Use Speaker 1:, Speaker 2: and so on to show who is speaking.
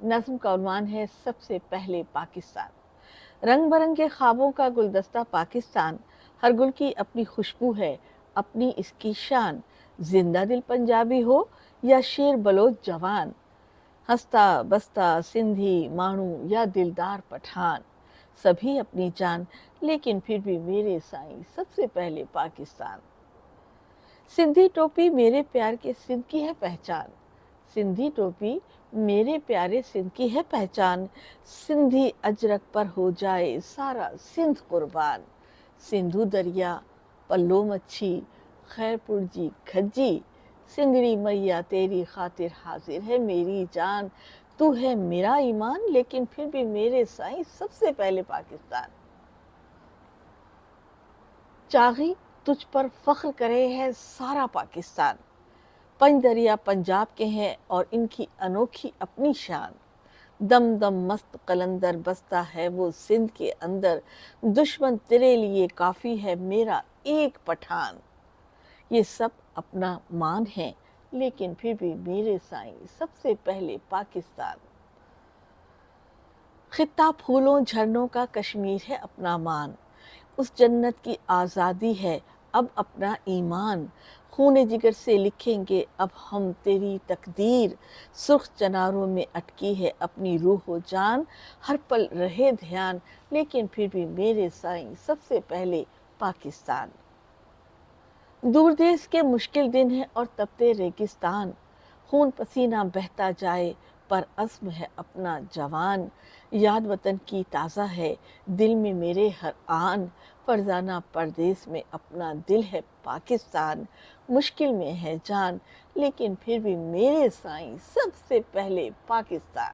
Speaker 1: नज़्म का उन्वान है सबसे पहले पाकिस्तान। रंग बिरंगे ख्वाबों का गुलदस्ता पाकिस्तान, हर गुल की अपनी खुशबू है, अपनी इसकी शान। जिंदा दिल पंजाबी हो या शेर बलोच जवान, हंसता बसता सिंधी माणू या दिलदार पठान, सभी अपनी जान, लेकिन फिर भी मेरे साईं सबसे पहले पाकिस्तान। सिंधी टोपी मेरे प्यार के सिंध की है पहचान, सिंधी टोपी मेरे प्यारे सिंध की है पहचान। सिंधी अजरक पर हो जाए सारा सिंध कुर्बान। सिंधु दरिया पल्लो मच्छी खैरपुर जी खज्जी, सिंधड़ी मैया तेरी खातिर हाजिर है मेरी जान। तू है मेरा ईमान, लेकिन फिर भी मेरे साईं सबसे पहले पाकिस्तान। चाही तुझ पर फख्र करे है सारा पाकिस्तान, पंज दरिया पंजाब के हैं और इनकी अनोखी अपनी शान। दम दम मस्त कलंदर बसता है वो सिंध के अंदर, दुश्मन तेरे लिए काफ़ी है मेरा एक पठान। ये सब अपना मान है, लेकिन फिर भी मेरे साईं सबसे पहले पाकिस्तान। खित्ता फूलों झरनों का कश्मीर है अपना मान, उस जन्नत की आज़ादी है अब अपना ईमान। खूने जिगर से लिखेंगे अब हम तेरी तकदीर, सुर्ख चनारों में अटकी है अपनी रूह व जान। हर पल रहे ध्यान, लेकिन फिर भी मेरे साईं सबसे पहले पाकिस्तान। दूर देश के मुश्किल दिन हैं और तपते रेगिस्तान, खून पसीना बहता जाए पर अज़्म है अपना जवान। याद वतन की ताज़ा है दिल में मेरे हर आन, फरजाना परदेस में अपना दिल है पाकिस्तान। मुश्किल में है जान, लेकिन फिर भी मेरे साईं सबसे पहले पाकिस्तान।